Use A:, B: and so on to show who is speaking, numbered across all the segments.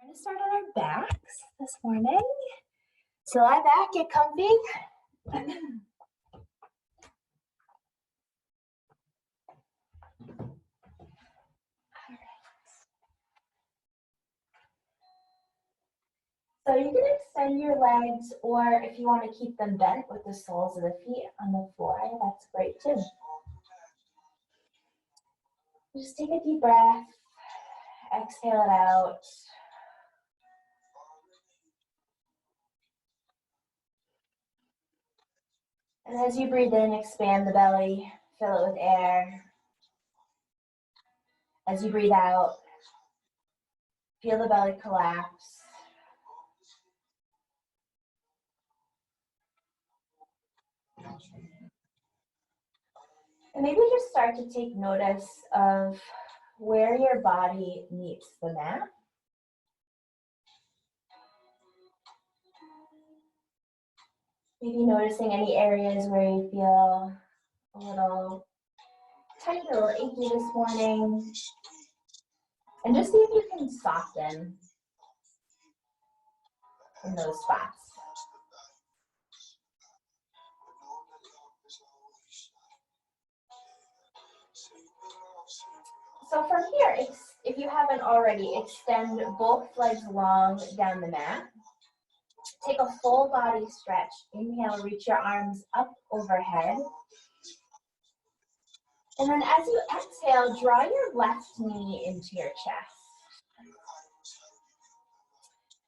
A: We're going to start on our backs this morning. So lie back, get comfy. So you can extend your legs, or if you want to keep them bent with the soles of the feet on the floor, that's great too. Just take a deep breath, exhale it out. And as you breathe in, expand the belly, fill it with air. As you breathe out, feel the belly collapse. And maybe just start to take notice of where your body meets the mat. Maybe noticing any areas where you feel a little tight, a little achy this morning. And just see if you can soften in those spots. So from here, if you haven't already, extend both legs long down the mat. Take a full body stretch. Inhale, reach your arms up overhead. And then as you exhale, draw your left knee into your chest.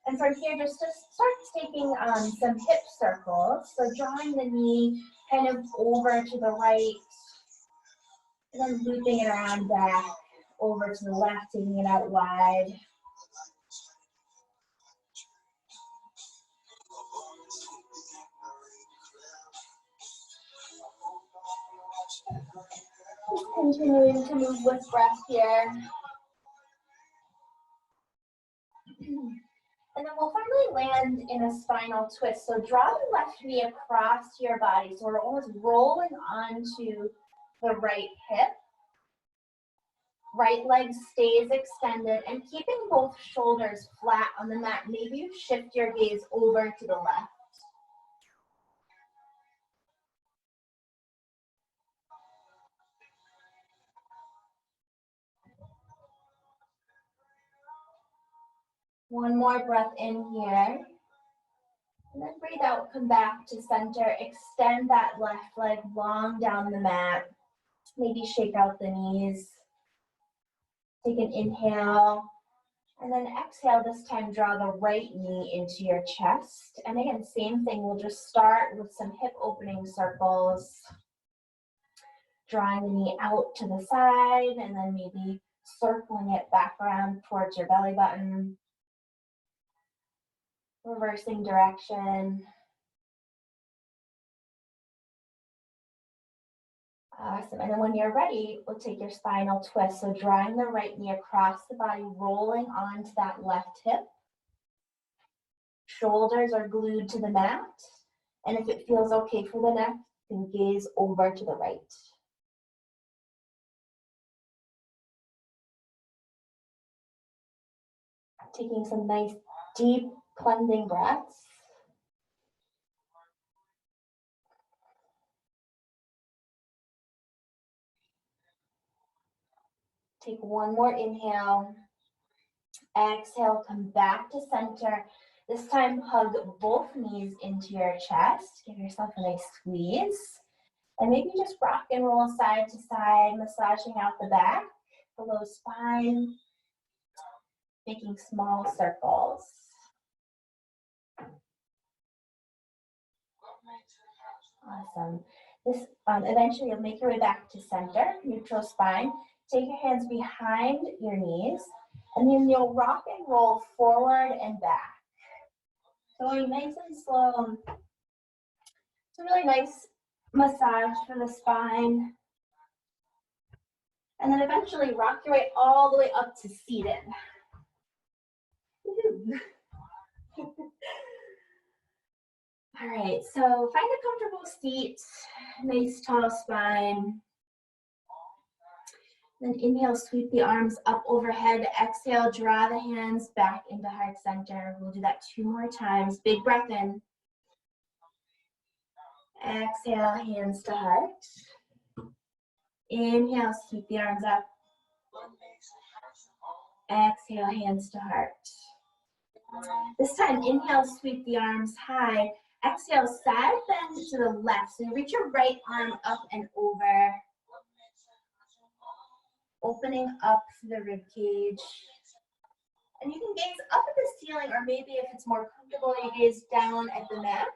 A: And from here, just to start taking some hip circles. So drawing the knee kind of over to the right, and then looping it around back, over to the left, taking it out wide. Just continuing to move with breath here. And then we'll finally land in a spinal twist. So draw the left knee across your body. So we're almost rolling onto the right hip. Right leg stays extended and keeping both shoulders flat on the mat. Maybe you shift your gaze over to the left. One more breath in here. And then breathe out, come back to center. Extend that left leg long down the mat. Maybe shake out the knees. Take an inhale. And then exhale, this time draw the right knee into your chest. And again, same thing, we'll just start with some hip opening circles. Drawing the knee out to the side and then maybe circling it back around towards your belly button. Reversing direction. Awesome. And then when you're ready, we'll take your spinal twist. So drawing the right knee across the body, rolling onto that left hip. Shoulders are glued to the mat. And if it feels okay for the neck, you can gaze over to the right. Taking some nice, deep, cleansing breaths. Take one more inhale. Exhale, come back to center. This time, hug both knees into your chest. Give yourself a nice squeeze. And maybe just rock and roll side to side, massaging out the back, below spine, making small circles. Awesome. This eventually you'll make your way back to center, neutral spine. Take your hands behind your knees, and then you'll rock and roll forward and back. Going nice and slow. It's a really nice massage for the spine. And then eventually rock your way all the way up to seated. All right, so find a comfortable seat, nice tall spine. Then inhale, sweep the arms up overhead. Exhale, draw the hands back into heart center. We'll do that 2 more times. Big breath in. Exhale, hands to heart. Inhale, sweep the arms up. Exhale, hands to heart. This time, inhale, sweep the arms high. Exhale, side bend to the left. So you reach your right arm up and over. Opening up the rib cage. And you can gaze up at the ceiling, or maybe if it's more comfortable, you gaze down at the mat.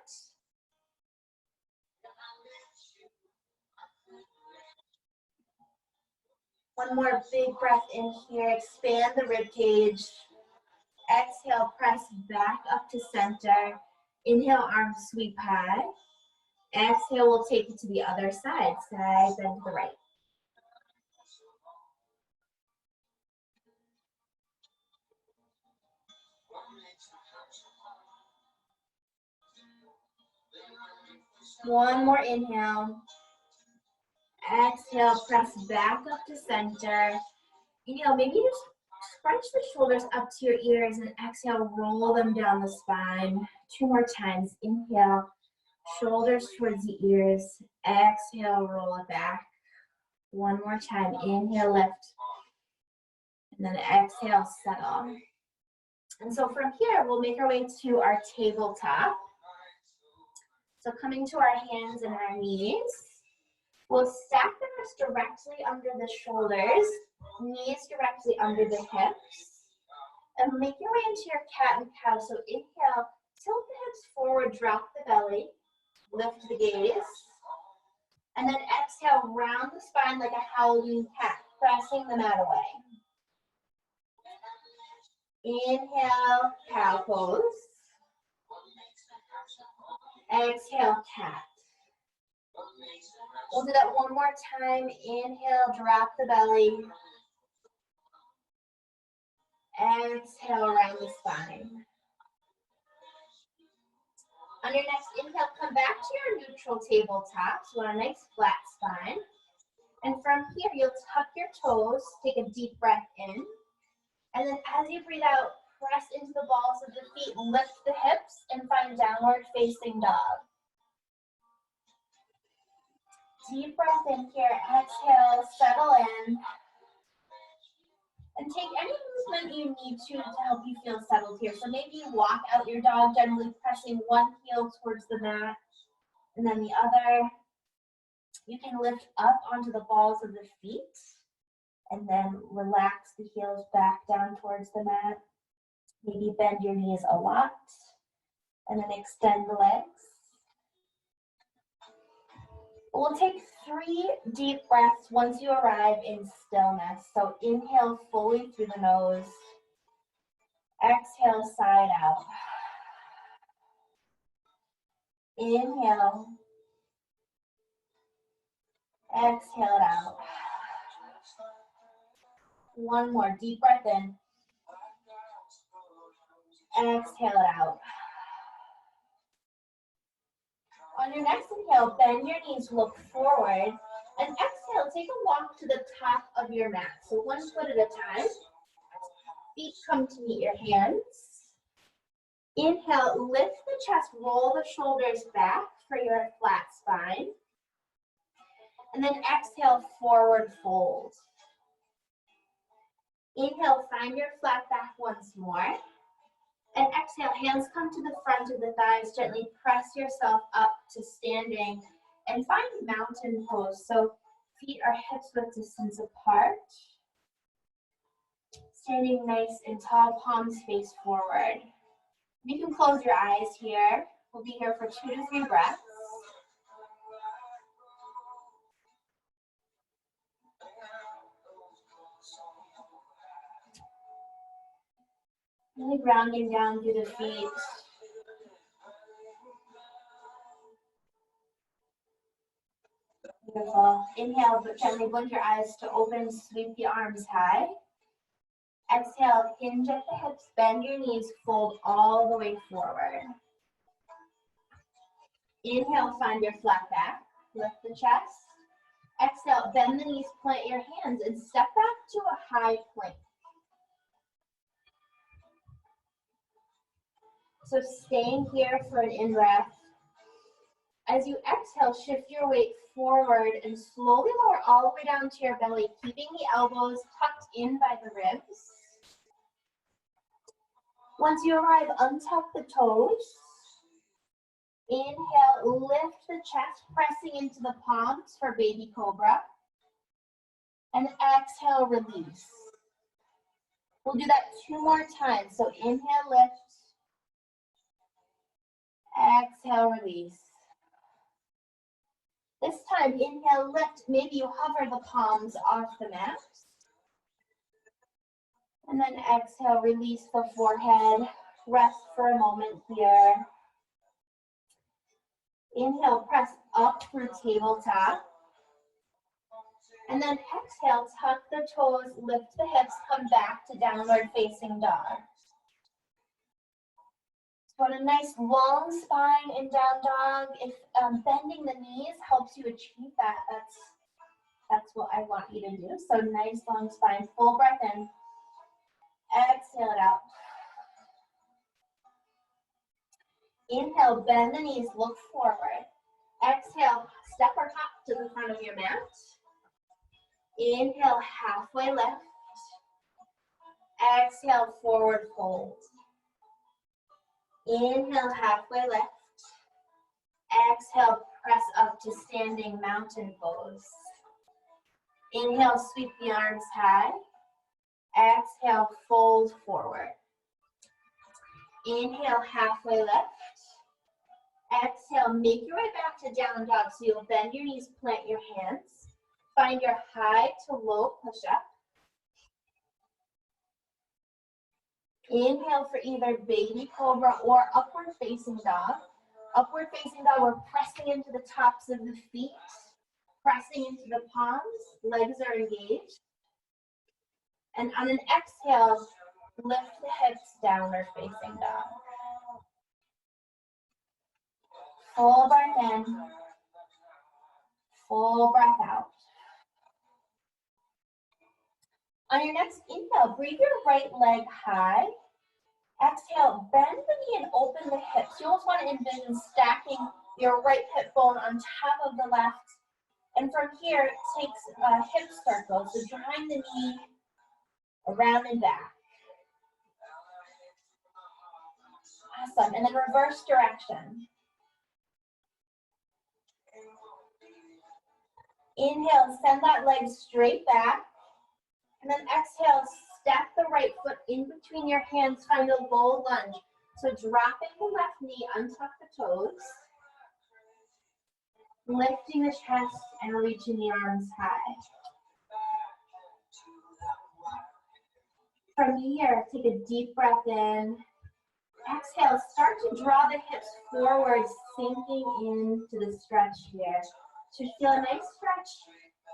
A: One more big breath in here. Expand the rib cage. Exhale, press back up to center. Inhale, arms sweep high. Exhale, we'll take it to the other side. Side bend to the right. One more inhale. Exhale, press back up to center. Inhale, maybe just scrunch the shoulders up to your ears, and exhale, roll them down the spine. 2 more times. Inhale, shoulders towards the ears. Exhale, roll it back. 1 more time. Inhale, lift. And then exhale, settle. And so from here, we'll make our way to our tabletop. So coming to our hands and our knees, we'll stack the wrists directly under the shoulders, knees directly under the hips, and make your way into your cat and cow. So inhale, tilt the hips forward, drop the belly, lift the gaze, and then exhale, round the spine like a howling cat, pressing the mat away. Inhale, cow pose. Exhale, cat. We'll do that 1 more time. Inhale, drop the belly. Exhale, around the spine. On your next inhale, come back to your neutral tabletop. So on a nice flat spine. And from here, you'll tuck your toes, take a deep breath in. And then as you breathe out, press into the balls of the feet, lift the hips, and find downward facing dog. Deep breath in here, exhale, settle in. And take any movement you need to help you feel settled here. So maybe you walk out your dog, generally pressing one heel towards the mat, and then the other. You can lift up onto the balls of the feet, and then relax the heels back down towards the mat. Maybe bend your knees a lot, and then extend the legs. We'll take 3 deep breaths once you arrive in stillness. So inhale fully through the nose. Exhale, side out. Inhale. Exhale it out. 1 more deep breath in. Exhale it out. On your next inhale, bend your knees, look forward, and exhale, take a walk to the top of your mat. So 1 foot at a time. Feet come to meet your hands. Inhale, lift the chest, roll the shoulders back for your flat spine. And then exhale, forward fold. Inhale, find your flat back once more. And exhale, hands come to the front of the thighs. Gently press yourself up to standing and find mountain pose. So feet are hips width distance apart. Standing nice and tall, palms face forward. You can close your eyes here. We'll be here for 2 to 3 breaths. Really grounding down through the feet. Beautiful. Inhale, but gently blink your eyes to open, sweep the arms high. Exhale, hinge at the hips, bend your knees, fold all the way forward. Inhale, find your flat back, lift the chest. Exhale, bend the knees, plant your hands, and step back to a high plank. So staying here for an in-breath. As you exhale, shift your weight forward and slowly lower all the way down to your belly, keeping the elbows tucked in by the ribs. Once you arrive, untuck the toes. Inhale, lift the chest, pressing into the palms for baby cobra. And exhale, release. We'll do that 2 more times. So inhale, lift. Exhale, release. This time, inhale, lift. Maybe you hover the palms off the mat. And then exhale, release the forehead. Rest for a moment here. Inhale, press up through tabletop. And then exhale, tuck the toes, lift the hips, come back to downward facing dog. So a nice long spine in down dog. If bending the knees helps you achieve that, that's what I want you to do. So nice long spine, full breath in. Exhale it out. Inhale, bend the knees, look forward. Exhale, step or hop to the front of your mat. Inhale, halfway lift. Exhale, forward fold. Inhale, halfway lift. Exhale, press up to standing mountain pose. Inhale, sweep the arms high. Exhale, fold forward. Inhale, halfway lift. Exhale, make your way back to down dog. So you'll bend your knees, plant your hands. Find your high to low push-up. Inhale for either baby cobra or upward facing dog. Upward facing dog, we're pressing into the tops of the feet, pressing into the palms, legs are engaged. And on an exhale, lift the hips, downward facing dog. Full breath in, full breath out. On your next inhale, breathe your right leg high. Exhale, bend the knee and open the hips. You almost want to envision stacking your right hip bone on top of the left. And from here, it takes a hip circle, so drawing the knee around and back. Awesome, and then reverse direction. Inhale, send that leg straight back. And then exhale, step the right foot in between your hands, find a low lunge. So dropping the left knee, untuck the toes. Lifting the chest and reaching the arms high. From here, take a deep breath in. Exhale, start to draw the hips forward, sinking into the stretch here. So feel a nice stretch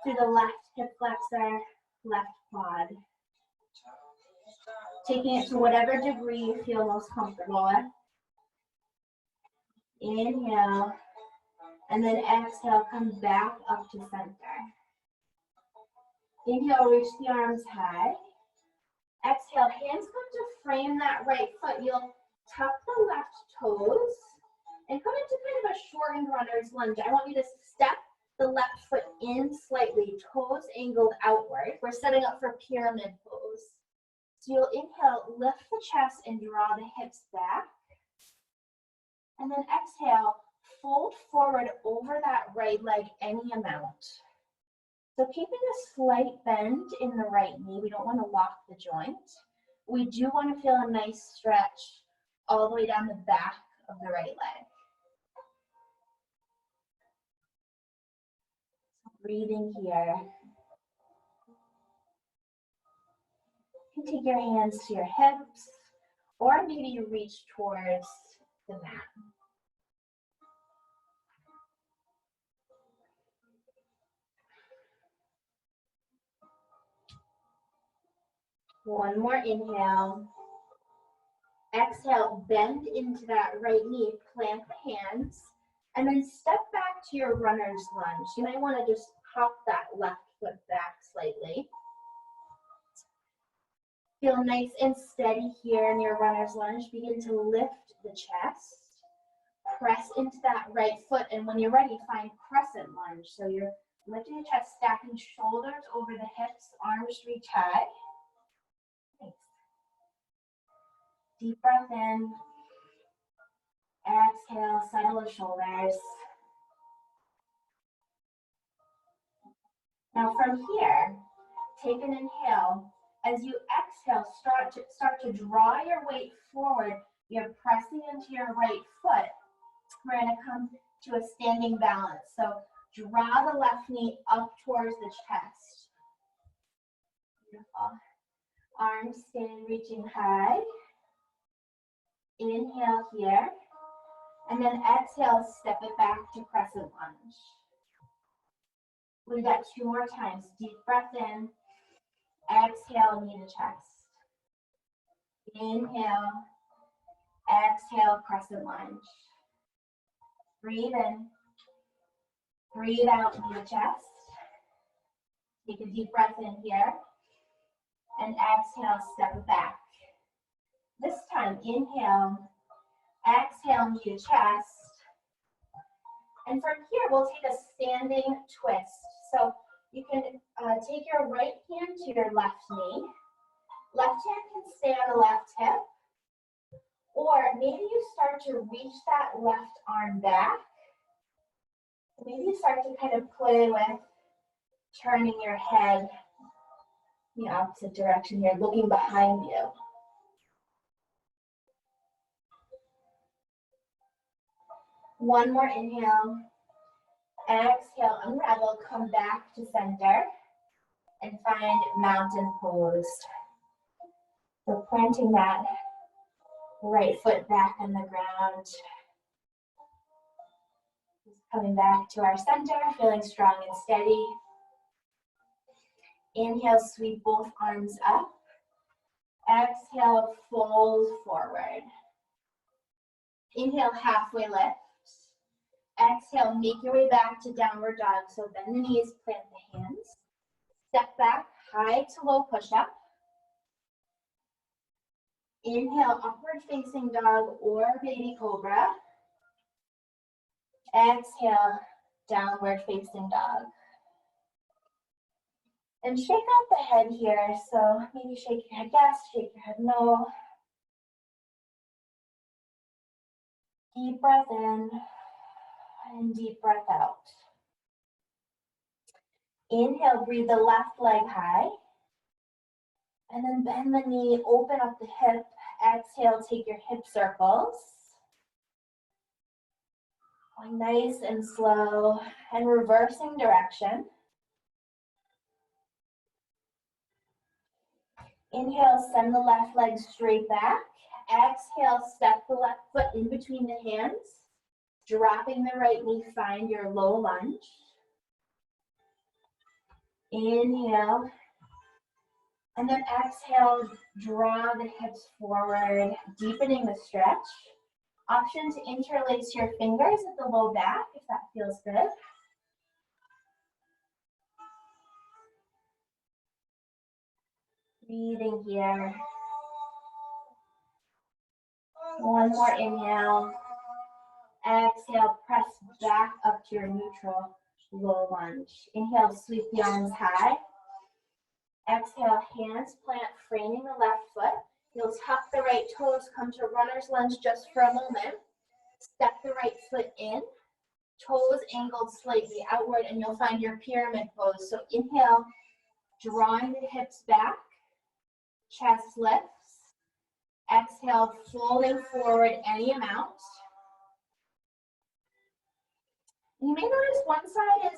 A: through the left hip flexor, left quad. Taking it to whatever degree you feel most comfortable with. Inhale, and then exhale, come back up to center. Inhale, reach the arms high. Exhale, hands come to frame that right foot. You'll tuck the left toes and come into kind of a shortened runner's lunge. I want you to step the left foot in slightly, toes angled outward. We're setting up for pyramid pose. So you'll inhale, lift the chest and draw the hips back. And then exhale, fold forward over that right leg any amount. So keeping a slight bend in the right knee. We don't want to lock the joint. We do want to feel a nice stretch all the way down the back of the right leg. Breathing here. You can take your hands to your hips, or maybe you reach towards the mat. One more inhale. Exhale, bend into that right knee, plant the hands, and then step back to your runner's lunge. You might want to just hop that left foot back slightly. Feel nice and steady here in your runner's lunge. Begin to lift the chest. Press into that right foot, and when you're ready, find crescent lunge. So you're lifting the chest, stacking shoulders over the hips, arms reach high. Nice. Deep breath in. Exhale, settle the shoulders. Now from here, take an inhale. As you exhale, start to draw your weight forward. You're pressing into your right foot. We're going to come to a standing balance. So draw the left knee up towards the chest. Beautiful. Arms stay reaching high. Inhale here. And then exhale, step it back to crescent lunge. We got 2 more times. Deep breath in. Exhale, knee to chest. Inhale. Exhale, crescent lunge. Breathe in. Breathe out, knee to chest. Take a deep breath in here. And exhale, step it back. This time, inhale. Exhale, knee to chest. And from here, we'll take a standing twist. So you can take your right hand to your left knee. Left hand can stay on the left hip. Or maybe you start to reach that left arm back. Maybe you start to kind of play with turning your head the opposite direction here, looking behind you. One more inhale. Exhale, unravel, come back to center and find mountain pose. So planting that right foot back on the ground. Just coming back to our center, feeling strong and steady. Inhale, sweep both arms up. Exhale, fold forward. Inhale, halfway lift. Exhale, make your way back to downward dog. So bend the knees, plant the hands. Step back, high to low push-up. Inhale, upward facing dog or baby cobra. Exhale, downward facing dog. And shake out the head here. So maybe shake your head yes, shake your head no. Deep breath in and deep breath out. Inhale, breathe the left leg high. And then bend the knee, open up the hip. Exhale, take your hip circles. Going nice and slow and reversing direction. Inhale, send the left leg straight back. Exhale, step the left foot in between the hands. Dropping the right knee, find your low lunge. Inhale. And then exhale, draw the hips forward, deepening the stretch. Option to interlace your fingers at the low back if that feels good. Breathing here. One more inhale. Exhale, press back up to your neutral low lunge. Inhale, sweep the arms high. Exhale, hands plant, framing the left foot. You'll tuck the right toes, come to runner's lunge just for a moment. Step the right foot in, toes angled slightly outward, and you'll find your pyramid pose. So inhale, drawing the hips back, chest lifts. Exhale, folding forward any amount. You may notice one side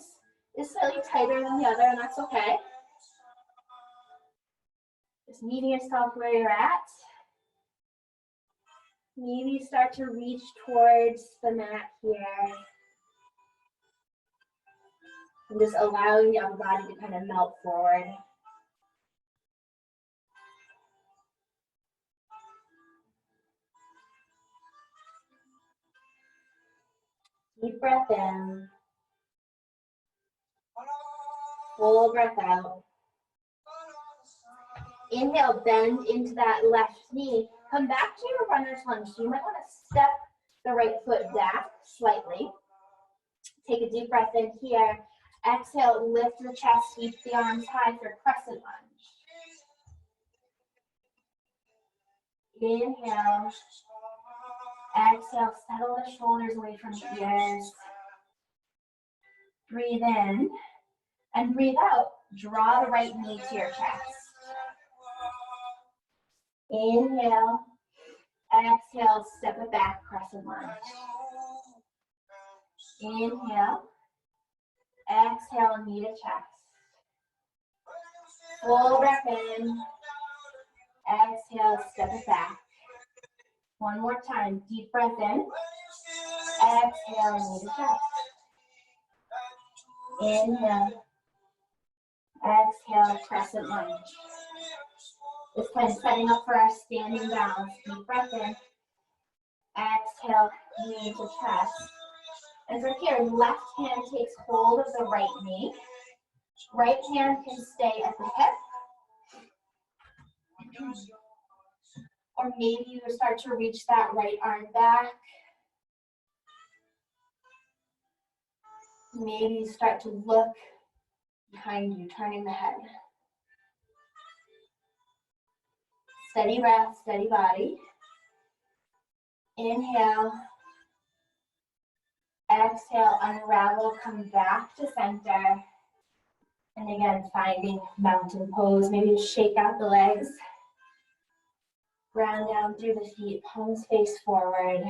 A: is slightly tighter than the other, and that's okay. Just meeting yourself where you're at. Maybe start to reach towards the mat here. And just allowing the upper body to kind of melt forward. Deep breath in. full breath out. Inhale, bend into that left knee. Come back to your runner's lunge. So you might want to step the right foot back slightly. Take a deep breath in here. Exhale, lift the chest, sweep the arms high for crescent lunge. Inhale. Exhale, settle the shoulders away from the ears. Breathe in and breathe out. Draw the right knee to your chest. Inhale. Exhale, step it back, crescent lunge. Inhale. Exhale, knee to chest. Full breath in. Exhale, step it back. One more time. Deep breath in. Exhale, knee to chest. Inhale. Exhale, crescent lunge. This time setting up for our standing balance. Deep breath in. Exhale, knee to chest. And from here, left hand takes hold of the right knee. Right hand can stay at the hip. Or maybe you start to reach that right arm back. Maybe you start to look behind you, turning the head. Steady breath, steady body. Inhale. Exhale, unravel, come back to center. And again, finding mountain pose. Maybe shake out the legs. Ground down through the feet, palms face forward.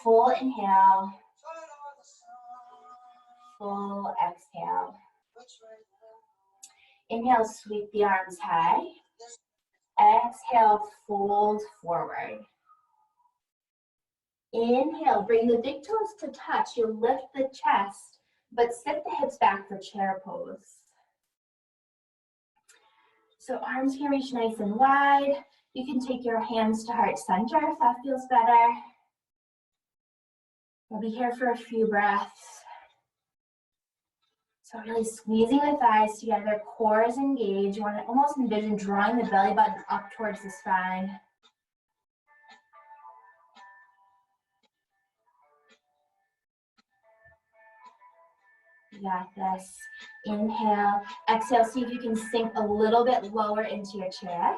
A: Full inhale. Full exhale. Inhale, sweep the arms high. Exhale, fold forward. Inhale, bring the big toes to touch. You'll lift the chest, but sit the hips back for chair pose. So arms can reach nice and wide. You can take your hands to heart center if that feels better. We'll be here for a few breaths. So really squeezing the thighs together, core is engaged. You want to almost envision drawing the belly button up towards the spine. You got this. Inhale, exhale, see if you can sink a little bit lower into your chair.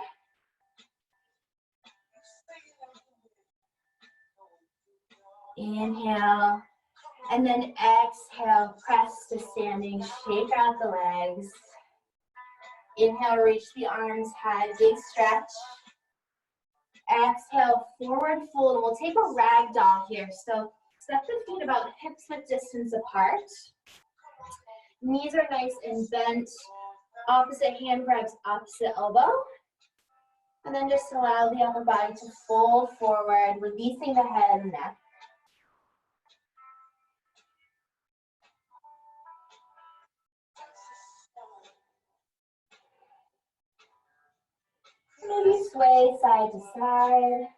A: Inhale, and then exhale, press to standing, shake out the legs. Inhale, reach the arms high, big stretch. Exhale, forward fold. We'll take a ragdoll here. So step the feet about hip distance apart. Knees are nice and bent. Opposite hand grabs opposite elbow. And then just allow the upper body to fold forward, releasing the head and neck. Maybe sway side to side.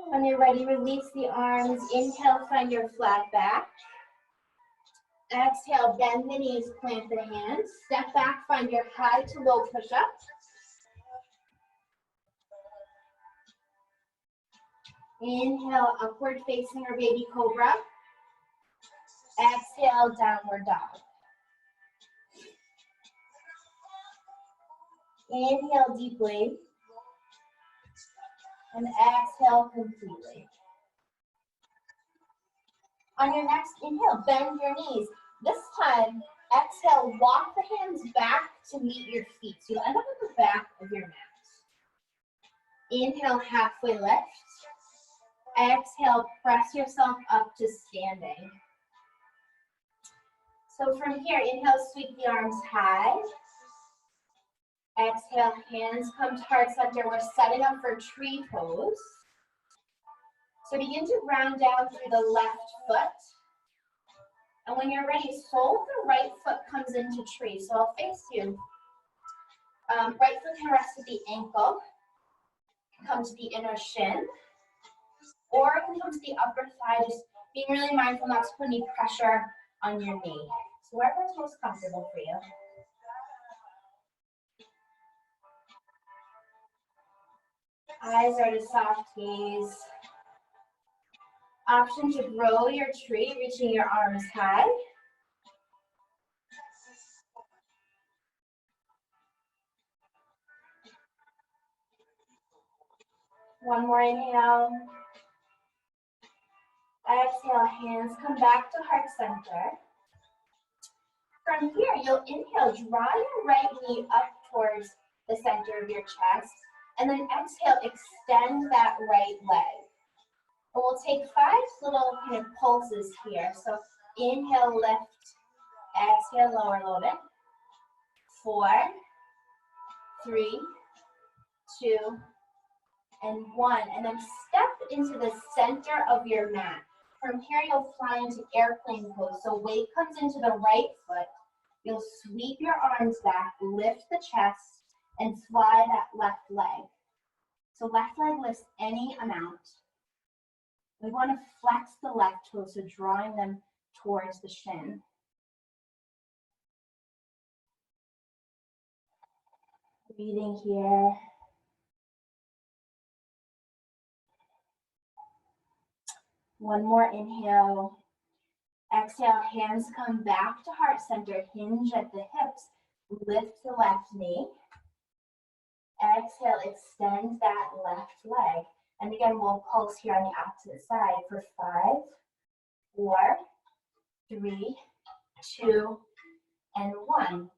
A: When you're ready, release the arms. Inhale, find your flat back. Exhale, bend the knees, plant the hands. Step back, find your high to low push-up. Inhale, upward facing or baby cobra. Exhale, downward dog. Inhale deeply. And exhale completely. On your next inhale, bend your knees. This time, exhale, walk the hands back to meet your feet. So you'll end up at the back of your mat. Inhale, halfway lift. Exhale, press yourself up to standing. So from here, inhale, sweep the arms high. Exhale, hands come to heart center. We're setting up for tree pose. So begin to ground down through the left foot. And when you're ready, sole of the right foot comes into tree. So I'll face you. Right foot can rest at the ankle. come to the inner shin, or you can come to the upper thigh, just being really mindful not to put any pressure on your knee. So wherever's most comfortable for you. Eyes are to soft gaze. Option to grow your tree, reaching your arms high. One more inhale. Exhale, hands come back to heart center. From here, you'll inhale, draw your right knee up towards the center of your chest, and then exhale, extend that right leg. And we'll take 5 little kind of pulses here. So inhale, lift, exhale, lower, load it. 4, 3, 2, and 1. And then step into the center of your mat. From here, you'll fly into airplane pose. So weight comes into the right foot. You'll sweep your arms back, lift the chest, and fly that left leg. So left leg lifts any amount. We want to flex the left toes, so drawing them towards the shin. Breathing here. One more inhale. Exhale, hands come back to heart center, hinge at the hips, lift the left knee. Exhale, extend that left leg. And again, we'll pulse here on the opposite side for 5, 4, 3, 2, and 1.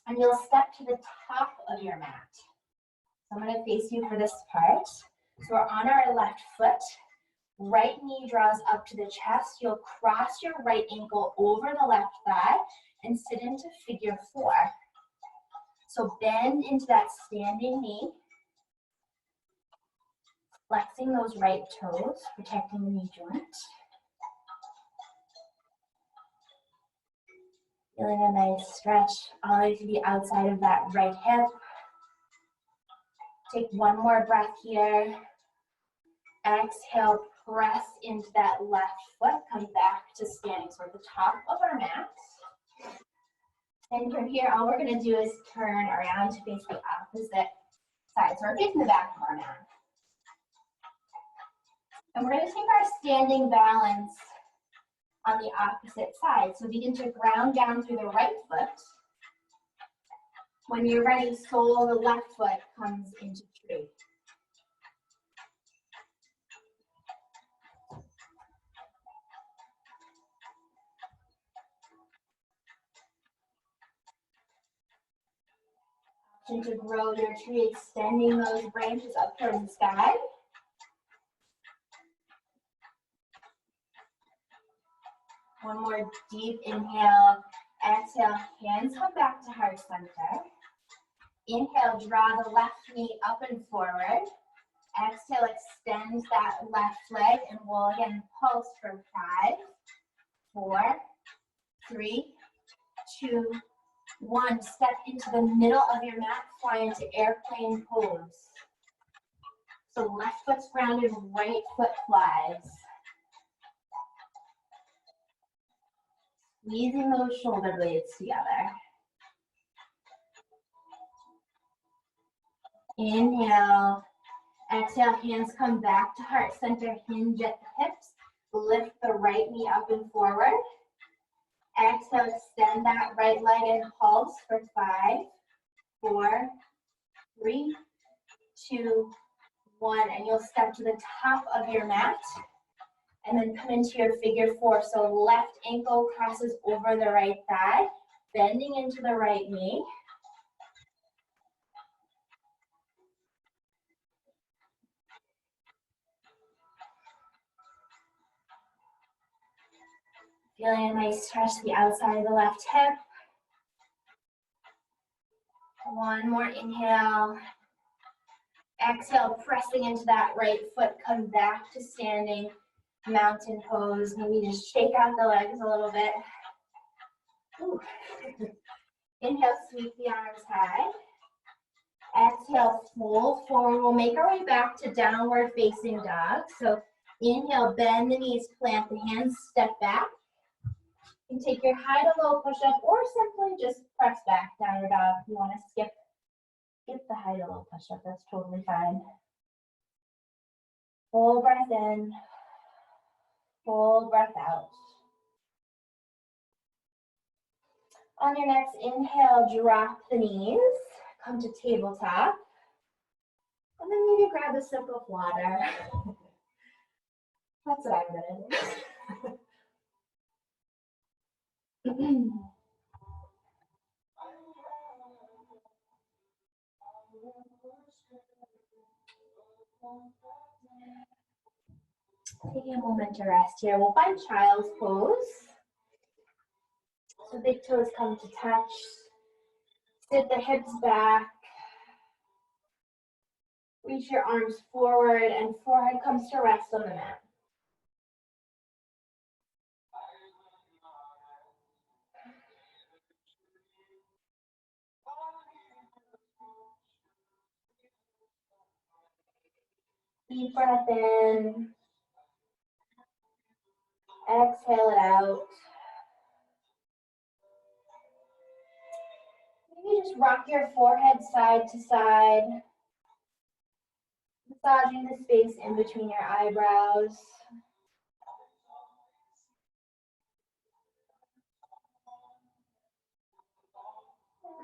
A: And you'll step to the top of your mat. So I'm going to face you for this part. So we're on our left foot. Right knee draws up to the chest. You'll cross your right ankle over the left thigh and sit into figure 4. So bend into that standing knee, flexing those right toes, protecting the knee joint. Feeling a nice stretch all the way to the outside of that right hip. Take one more breath here. Exhale, press into that left foot, come back to standing. So we're at the top of our mat. And from here, all we're going to do is turn around to face the opposite side. So we're facing the back of our mat. And we're going to take our standing balance on the opposite side. So begin to ground down through the right foot. When you're ready, sole of the left foot comes into tree. Option to grow your tree, extending those branches up towards the sky. One more deep inhale. Exhale, hands come back to heart center. Inhale, draw the left knee up and forward. Exhale, extend that left leg, and we'll again pulse for 5, 4, 3, 2, 1. Step into the middle of your mat, fly into airplane pose. So left foot's grounded, right foot flies. Squeezing those shoulder blades together. Inhale. Exhale, hands come back to heart center, hinge at the hips. Lift the right knee up and forward. Exhale, extend that right leg and pulse for 5, 4, 3, 2, 1. And you'll step to the top of your mat and then come into your figure 4. So left ankle crosses over the right thigh, bending into the right knee. Feeling a nice stretch to the outside of the left hip. One more inhale. Exhale, pressing into that right foot. Come back to standing mountain pose. Maybe just shake out the legs a little bit. Ooh. Inhale, sweep the arms high. Exhale, fold forward. We'll make our way back to downward facing dog. So inhale, bend the knees, plant the hands, step back. You can take your high to low push-up or simply just press back, downward dog. If you want to skip the high to low push-up, that's totally fine. Full breath in, full breath out. On your next inhale, drop the knees, come to tabletop, and then maybe grab a sip of water. That's what I'm gonna do. Taking a moment to rest here. We'll find child's pose. So big toes come to touch. Sit the hips back. Reach your arms forward and forehead comes to rest on the mat. Deep breath in. Exhale it out. Maybe just rock your forehead side to side. Massaging the space in between your eyebrows.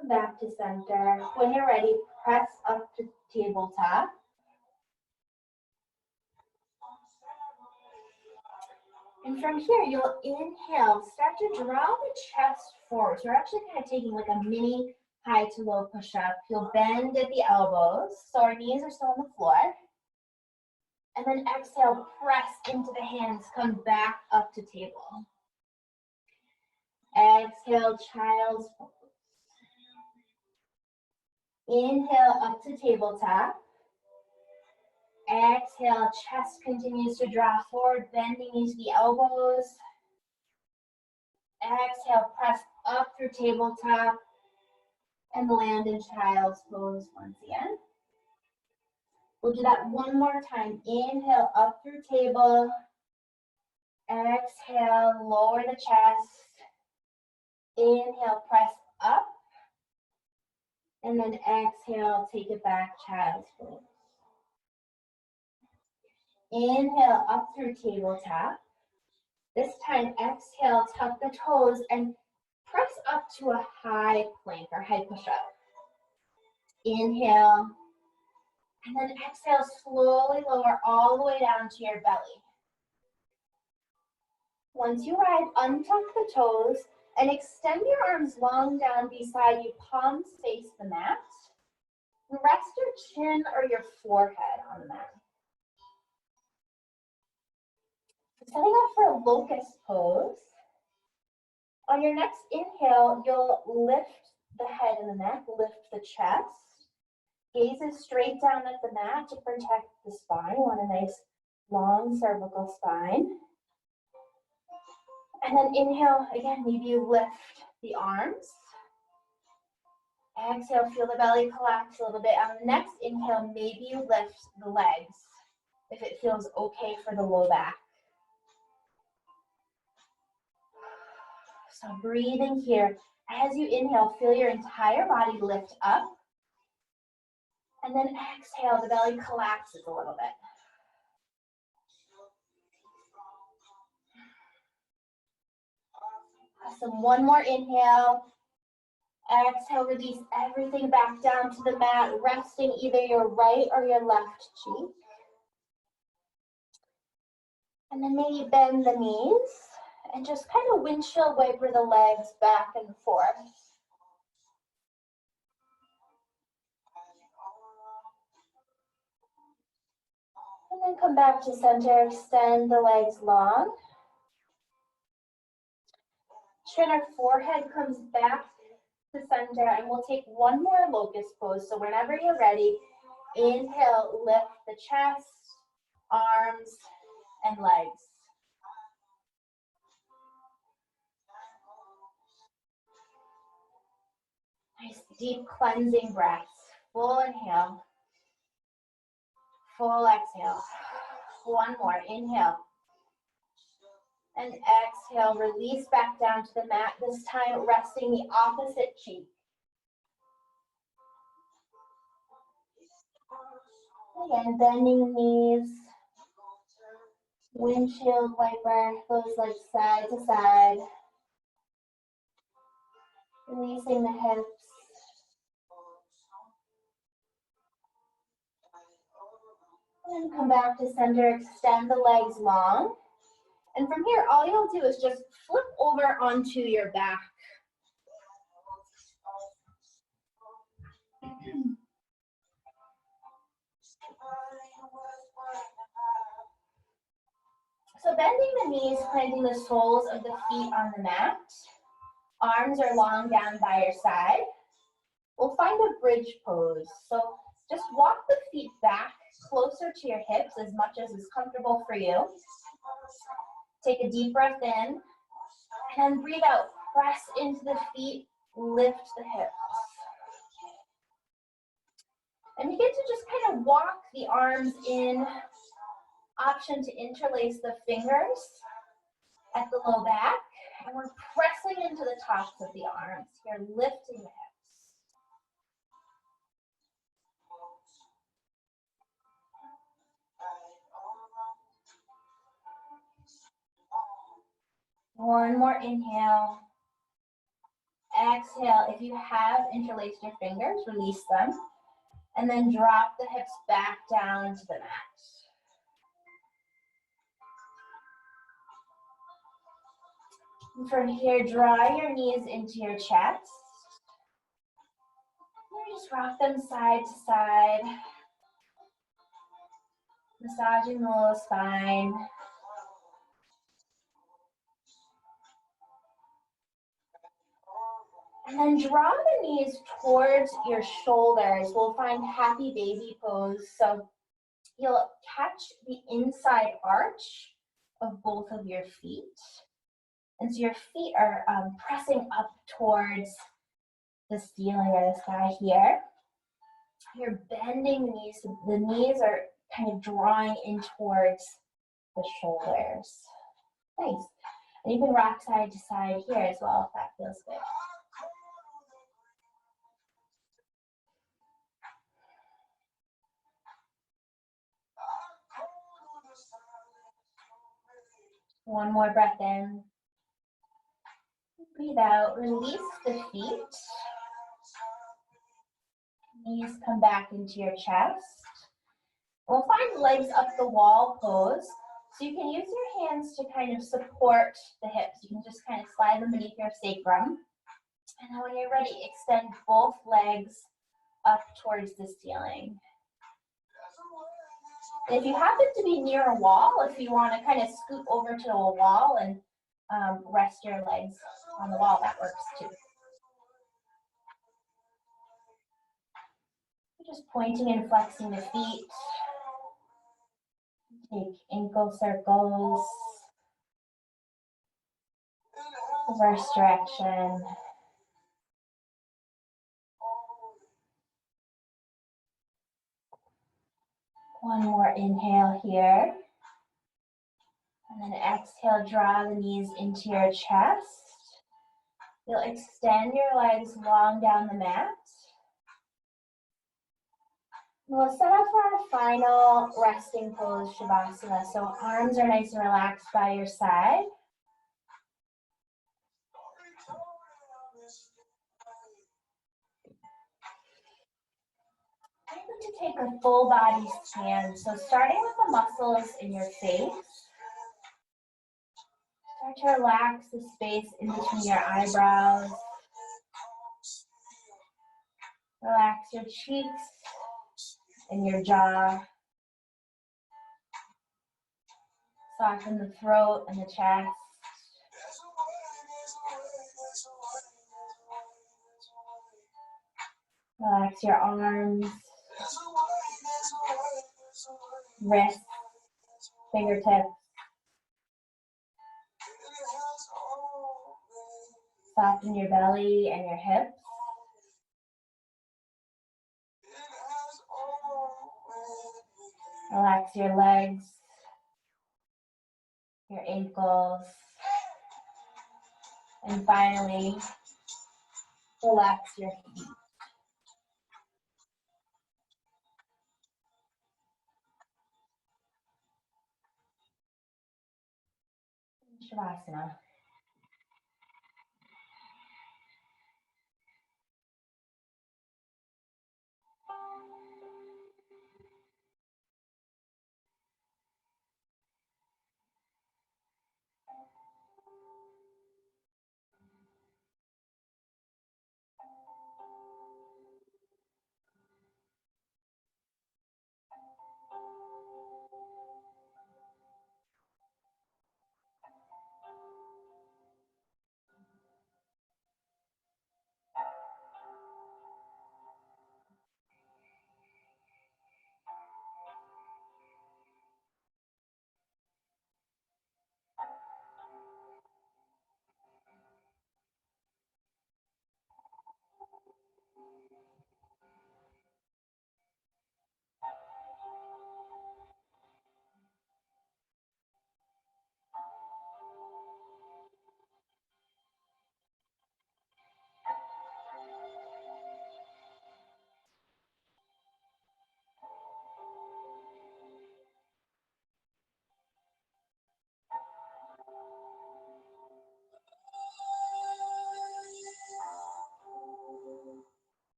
A: Come back to center. When you're ready, press up to tabletop. And from here, you'll inhale, start to draw the chest forward. So you're actually kind of taking like a mini high to low push-up. You'll bend at the elbows, so our knees are still on the floor. And then exhale, press into the hands, come back up to table. Exhale, child's pose. Inhale, up to tabletop. Exhale, chest continues to draw forward, bending into the elbows. Exhale, press up through tabletop and land in child's pose once again. We'll do that one more time. Inhale, up through table. Exhale, lower the chest. Inhale, press up. And then exhale, take it back, child's pose. Inhale, up through tabletop. This time, exhale, tuck the toes and press up to a high plank or high push-up. Inhale, and then exhale, slowly lower all the way down to your belly. Once you arrive, untuck the toes and extend your arms long down beside you, palms face the mat. Rest your chin or your forehead on the mat. Setting up for a locust pose. On your next inhale, you'll lift the head and the neck, lift the chest. Gaze is straight down at the mat to protect the spine. You want a nice long cervical spine. And then inhale, again, maybe you lift the arms. Exhale, feel the belly collapse a little bit. On the next inhale, maybe you lift the legs if it feels okay for the low back. So breathing here. As you inhale, feel your entire body lift up. And then exhale, the belly collapses a little bit. Awesome. One more inhale. Exhale, release everything back down to the mat, resting either your right or your left cheek. And then maybe bend the knees and just kind of windshield wiper the legs back and forth. And then come back to center, extend the legs long. Chin or forehead comes back to center, and we'll take one more locust pose. So whenever you're ready, inhale, lift the chest, arms, and legs. Nice deep cleansing breaths. Full inhale. Full exhale. One more. Inhale. And exhale. Release back down to the mat. This time resting the opposite cheek. Again, bending knees. Windshield wiper. Those legs side to side. Releasing the hips. And come back to center, extend the legs long. And from here, all you'll do is just flip over onto your back. So bending the knees, planting the soles of the feet on the mat. Arms are long down by your side. We'll find a bridge pose. So just walk the feet back closer to your hips as much as is comfortable for you. Take a deep breath in, and then breathe out. Press into the feet, lift the hips. And begin to just kind of walk the arms in. Option to interlace the fingers at the low back. And we're pressing into the tops of the arms. Here, lifting the hips. One more inhale. Exhale. If you have interlaced your fingers, release them. And then drop the hips back down to the mat. And from here, draw your knees into your chest. And just rock them side to side. Massaging the low spine. And then draw the knees towards your shoulders. We'll find happy baby pose. So you'll catch the inside arch of both of your feet. And so your feet are pressing up towards the ceiling or the sky here. You're bending the knees. The knees are kind of drawing in towards the shoulders. Nice. And you can rock side to side here as well if that feels good. One more breath in. Breathe out. Release the feet. Knees come back into your chest. We'll find legs up the wall pose. So you can use your hands to kind of support the hips. You can just kind of slide them beneath your sacrum. And then when you're ready, extend both legs up towards the ceiling. If you happen to be near a wall, if you want to kind of scoot over to a wall and rest your legs on the wall, that works too. Just pointing and flexing the feet. Take ankle circles. Reverse direction. One more inhale here. And then exhale, draw the knees into your chest. You'll extend your legs long down the mat. We'll set up for our final resting pose, Shavasana. So arms are nice and relaxed by your side. I'm going to take a full body scan. So starting with the muscles in your face. Start to relax the space in between your eyebrows. Relax your cheeks and your jaw. Soften the throat and the chest. Relax your arms, wrists, fingertips. Soften your belly and your hips. Relax your legs, your ankles, and finally, relax your feet. Shavasana.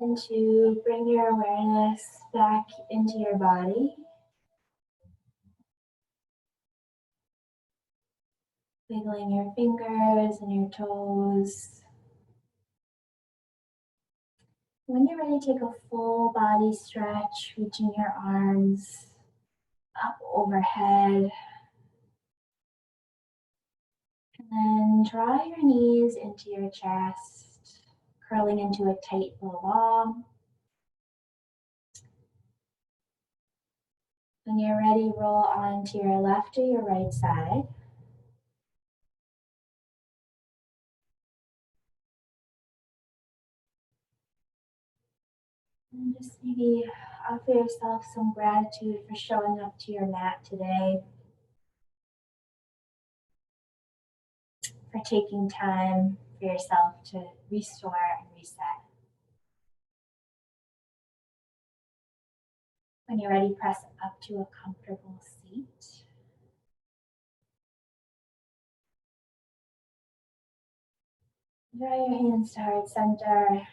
A: And to bring your awareness back into your body. Wiggling your fingers and your toes. When you're ready, take a full body stretch, reaching your arms up overhead. And then draw your knees into your chest, curling into a tight little ball. When you're ready, roll onto your left or your right side. And just maybe offer yourself some gratitude for showing up to your mat today, for taking time for yourself to restore and reset. When you're ready, press up to a comfortable seat. Draw your hands to heart center.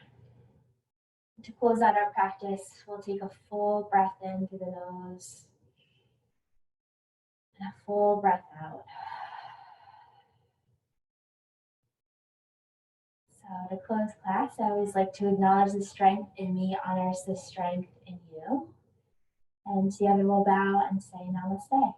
A: To close out our practice, we'll take a full breath in through the nose and a full breath out. So to close class, I always like to acknowledge the strength in me honors the strength in you. And together we'll bow and say namaste.